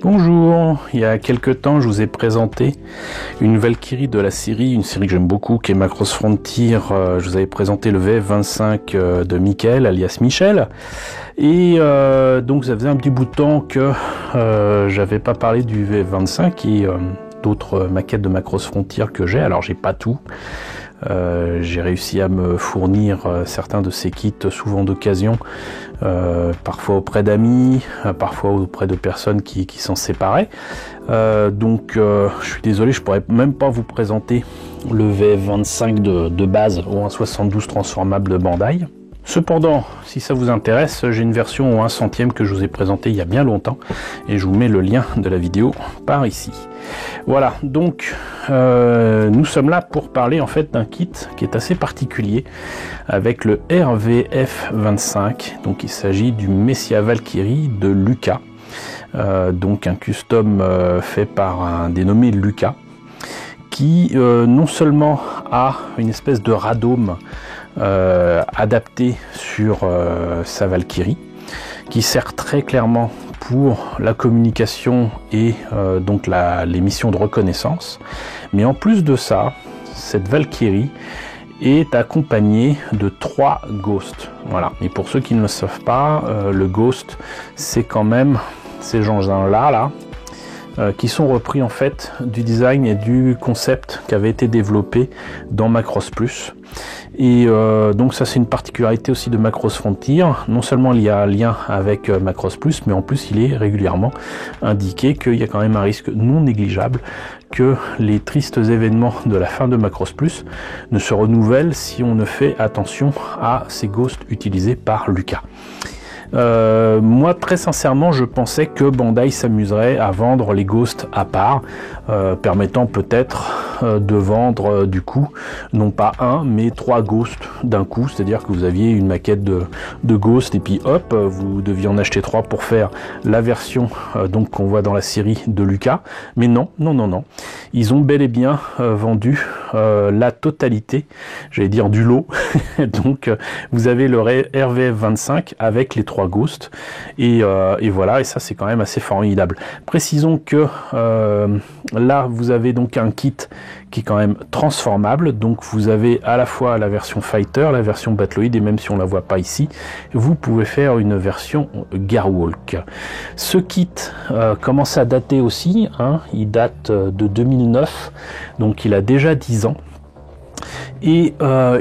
Bonjour, il y a quelques temps je vous ai présenté une Valkyrie de la série, une série que j'aime beaucoup qui est Macross Frontier. Je vous avais présenté le VF25 de Michael alias Michel et donc ça faisait un petit bout de temps que j'avais pas parlé du VF25 et d'autres maquettes de Macross Frontier que j'ai. Alors j'ai pas tout. J'ai réussi à me fournir certains de ces kits, souvent d'occasion, parfois auprès d'amis, parfois auprès de personnes qui s'en séparaient. Donc je suis désolé, je pourrais même pas vous présenter le VF25 de base au 1/72 transformable de Bandai. Cependant, si ça vous intéresse, j'ai une version au 1/100e que je vous ai présentée il y a bien longtemps et je vous mets le lien de la vidéo par ici. Voilà, donc nous sommes là pour parler en fait d'un kit qui est assez particulier avec le RVF25. Donc il s'agit du Messia Valkyrie de Lucas, donc un custom fait par un dénommé Lucas, qui non seulement a une espèce de radome adapté sur sa Valkyrie, qui sert très clairement pour la communication et donc les missions de reconnaissance. Mais en plus de ça, cette Valkyrie est accompagnée de 3 ghosts. Voilà. Et pour ceux qui ne le savent pas, le ghost, c'est quand même ces gens-là qui sont repris en fait du design et du concept qui avait été développé dans Macross Plus. Et donc ça c'est une particularité aussi de Macross Frontier. Non seulement il y a un lien avec Macross Plus, mais en plus il est régulièrement indiqué qu'il y a quand même un risque non négligeable que les tristes événements de la fin de Macross Plus ne se renouvellent si on ne fait attention à ces ghosts utilisés par Lucas. Moi très sincèrement je pensais que Bandai s'amuserait à vendre les ghosts à part, permettant peut-être de vendre du coup non pas un mais 3 ghosts d'un coup, c'est à dire que vous aviez une maquette de ghost et puis hop vous deviez en acheter 3 pour faire la version donc qu'on voit dans la série de Lucas. Mais non, ils ont bel et bien vendu la totalité, j'allais dire du lot. Donc vous avez le RVF25 avec les 3 ghosts et voilà, et ça c'est quand même assez formidable. Précisons que là vous avez donc un kit qui est quand même transformable, donc vous avez à la fois la version Fighter, la version Battloid, et même si on la voit pas ici, vous pouvez faire une version Gearwalk. Ce kit commence à dater aussi, hein, il date de 2009, donc il a déjà 10 ans. Et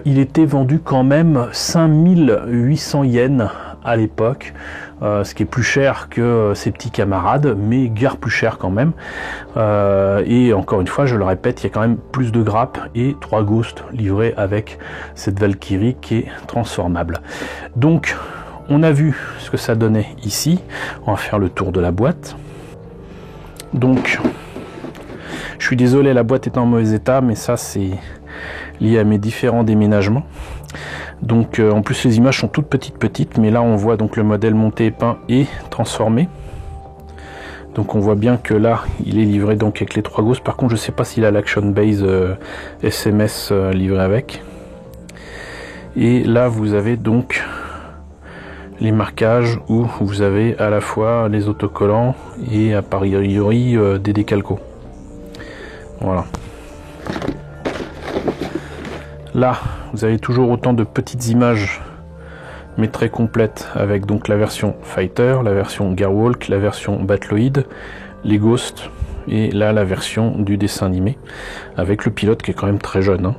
il était vendu quand même 5800 yens à l'époque, ce qui est plus cher que ses petits camarades, mais guère plus cher quand même. Et encore une fois, je le répète, il y a quand même plus de grappes et 3 ghosts livrés avec cette Valkyrie qui est transformable. Donc, on a vu ce que ça donnait ici. On va faire le tour de la boîte. Donc, je suis désolé, la boîte est en mauvais état, mais ça c'est lié à mes différents déménagements. Donc en plus les images sont toutes petites, mais là on voit donc le modèle monté et peint et transformé. Donc on voit bien que là il est livré donc avec les 3 ghosts. Par contre je sais pas s'il a l'action base SMS livré avec. Et là vous avez donc les marquages où vous avez à la fois les autocollants et a priori des décalcos. Voilà. Là, vous avez toujours autant de petites images, mais très complètes, avec donc la version Fighter, la version Gearwalk, la version Battloid, les ghosts, et là la version du dessin animé, avec le pilote qui est quand même très jeune, hein.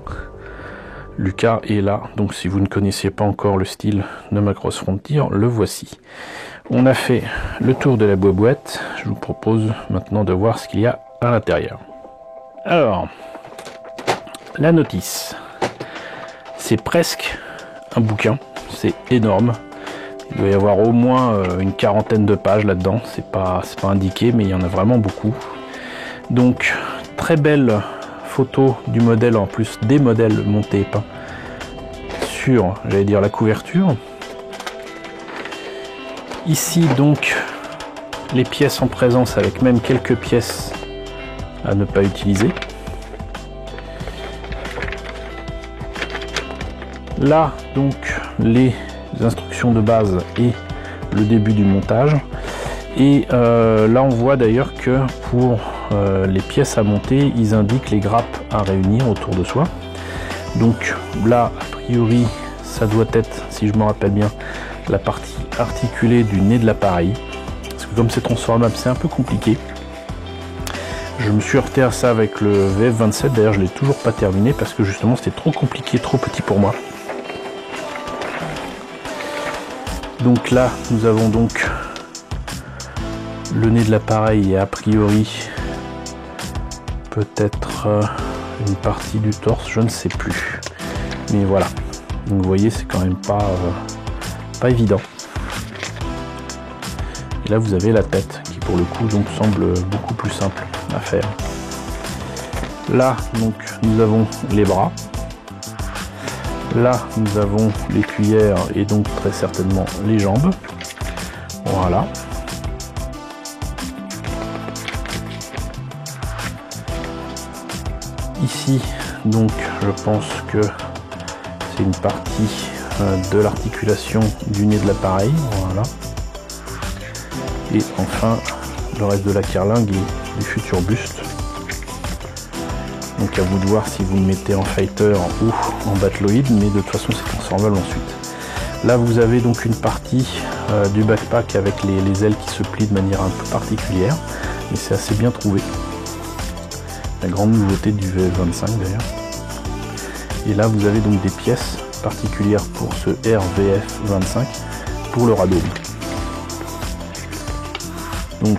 Lucas est là, donc si vous ne connaissiez pas encore le style de Macross Frontier, le voici. On a fait le tour de la boîte, je vous propose maintenant de voir ce qu'il y a à l'intérieur. Alors, la notice. C'est presque un bouquin, c'est énorme. Il doit y avoir au moins une 40aine de pages là-dedans, c'est pas indiqué, mais il y en a vraiment beaucoup. Donc, très belle photo du modèle, en plus des modèles montés et peints sur, j'allais dire, la couverture. Ici, donc, les pièces en présence, avec même quelques pièces à ne pas utiliser. Là, donc, les instructions de base et le début du montage. Et là on voit d'ailleurs que pour les pièces à monter, ils indiquent les grappes à réunir autour de soi. Donc là, a priori, ça doit être, si je me rappelle bien, la partie articulée du nez de l'appareil. Parce que comme c'est transformable, c'est un peu compliqué. Je me suis heurté à ça avec le VF27, d'ailleurs je l'ai toujours pas terminé parce que justement c'était trop compliqué, trop petit pour moi. Donc là, nous avons donc le nez de l'appareil et a priori peut-être une partie du torse, je ne sais plus. Mais voilà, donc vous voyez, c'est quand même pas évident. Et là vous avez la tête qui pour le coup donc semble beaucoup plus simple à faire. Là donc nous avons les bras. Là nous avons les cuillères et donc très certainement les jambes. Voilà. Ici donc je pense que c'est une partie de l'articulation du nez de l'appareil. Voilà. Et enfin le reste de la carlingue et du futur buste. Donc à vous de voir si vous le mettez en fighter ou en battloïd, mais de toute façon c'est transformable ensuite. Là vous avez donc une partie du backpack avec les ailes qui se plient de manière un peu particulière, et c'est assez bien trouvé. La grande nouveauté du VF25 d'ailleurs. Et là vous avez donc des pièces particulières pour ce RVF25 pour le radeau. Donc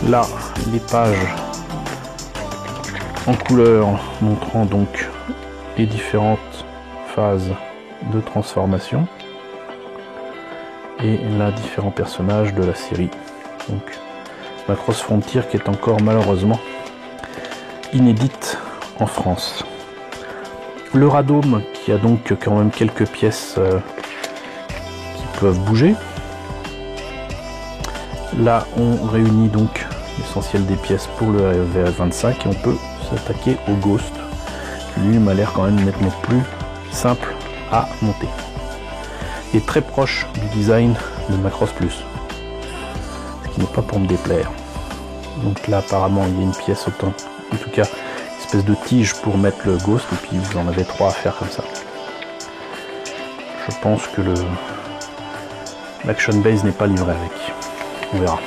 là les pages en couleur montrant donc les différentes phases de transformation et là différents personnages de la série. Donc Macross Frontier qui est encore malheureusement inédite en France. Le radome qui a donc quand même quelques pièces qui peuvent bouger. Là on réunit donc l'essentiel des pièces pour le VF25 et on peut s'attaquer au Ghost qui lui m'a l'air quand même nettement plus simple à monter et très proche du design de Macross Plus, ce qui n'est pas pour me déplaire. Donc là apparemment il y a une pièce autant, en tout cas une espèce de tige pour mettre le Ghost et puis vous en avez 3 à faire comme ça. Je pense que l'action base n'est pas livré avec, on verra.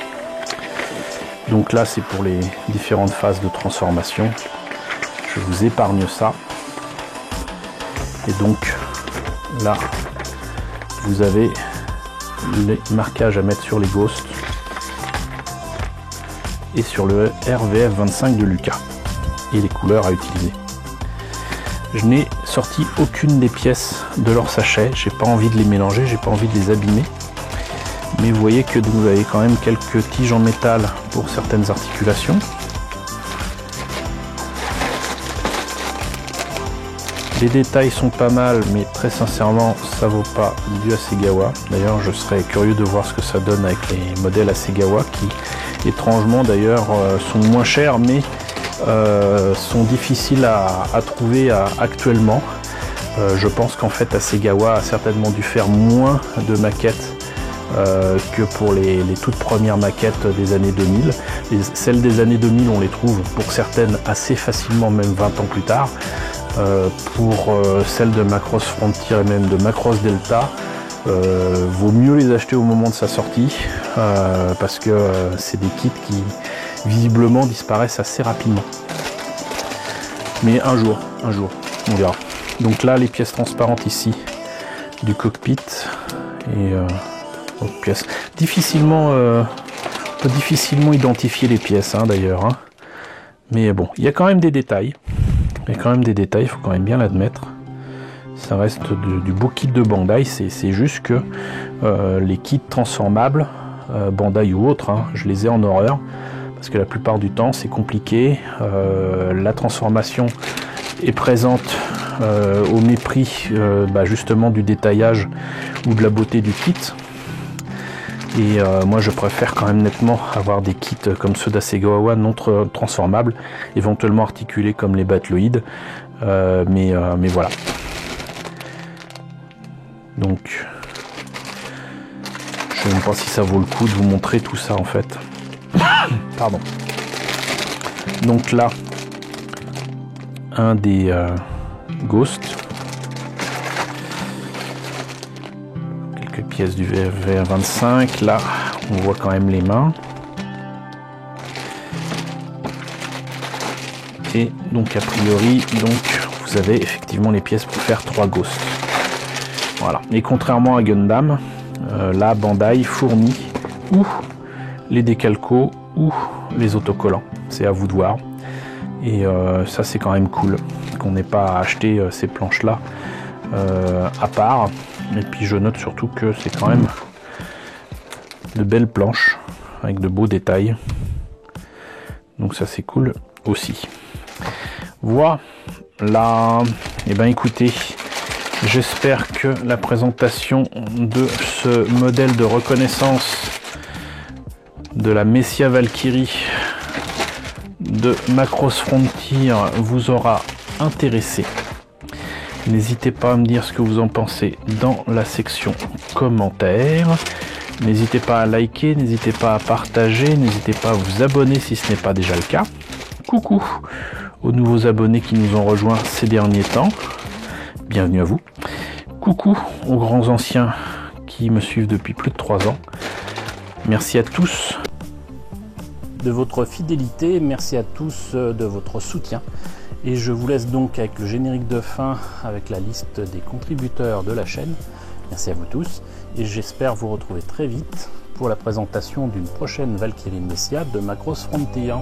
Donc là c'est pour les différentes phases de transformation, je vous épargne ça. Et donc là vous avez les marquages à mettre sur les Ghosts et sur le RVF25 de Lucas et les couleurs à utiliser. Je n'ai sorti aucune des pièces de leur sachet, j'ai pas envie de les mélanger, j'ai pas envie de les abîmer. Mais vous voyez que vous avez quand même quelques tiges en métal pour certaines articulations. Les détails sont pas mal, mais très sincèrement, ça vaut pas du Hasegawa. D'ailleurs, je serais curieux de voir ce que ça donne avec les modèles Hasegawa qui, étrangement d'ailleurs, sont moins chers, mais sont difficiles à trouver actuellement. Je pense qu'en fait, Hasegawa a certainement dû faire moins de maquettes que pour les toutes premières maquettes des années 2000. Celles des années 2000, on les trouve pour certaines assez facilement, même 20 ans plus tard. Pour celles de Macross Frontier et même de Macross Delta, vaut mieux les acheter au moment de sa sortie parce que c'est des kits qui visiblement disparaissent assez rapidement. Mais un jour, on verra. Donc là, les pièces transparentes ici du cockpit et autres pièces. Difficilement, on peut difficilement identifier les pièces d'ailleurs. Mais bon, il y a quand même des détails. Il faut quand même bien l'admettre. Ça reste du beau kit de Bandai, c'est juste que les kits transformables, Bandai ou autres, je les ai en horreur, parce que la plupart du temps c'est compliqué, la transformation est présente au mépris justement du détaillage ou de la beauté du kit. Et moi je préfère quand même nettement avoir des kits comme ceux d'Hasegawa non transformables, éventuellement articulés comme les battloïds, mais voilà. sais même pas si ça vaut le coup de vous montrer tout ça en fait. Pardon. Donc là, un des Ghosts. Quelques pièces du VR25. Là, on voit quand même les mains. Et donc a priori, donc vous avez effectivement les pièces pour faire 3 Ghosts. Voilà. Et contrairement à Gundam, là Bandai fournit ou les décalcos ou les autocollants. C'est à vous de voir. Et ça c'est quand même cool qu'on n'ait pas à acheter ces planches là à part. Et puis je note surtout que c'est quand même de belles planches avec de beaux détails. Donc ça c'est cool aussi. Voilà. Et ben écoutez, j'espère que la présentation de ce modèle de reconnaissance de la Messia Valkyrie de Macross Frontier vous aura intéressé. N'hésitez pas à me dire ce que vous en pensez dans la section commentaires. N'hésitez pas à liker, n'hésitez pas à partager, n'hésitez pas à vous abonner si ce n'est pas déjà le cas. Coucou aux nouveaux abonnés qui nous ont rejoints ces derniers temps. Bienvenue à vous. Coucou aux grands anciens qui me suivent depuis plus de 3 ans. Merci à tous de votre fidélité, merci à tous de votre soutien. Et je vous laisse donc avec le générique de fin, avec la liste des contributeurs de la chaîne. Merci à vous tous et j'espère vous retrouver très vite pour la présentation d'une prochaine Valkyrie Messia de Macross Frontier.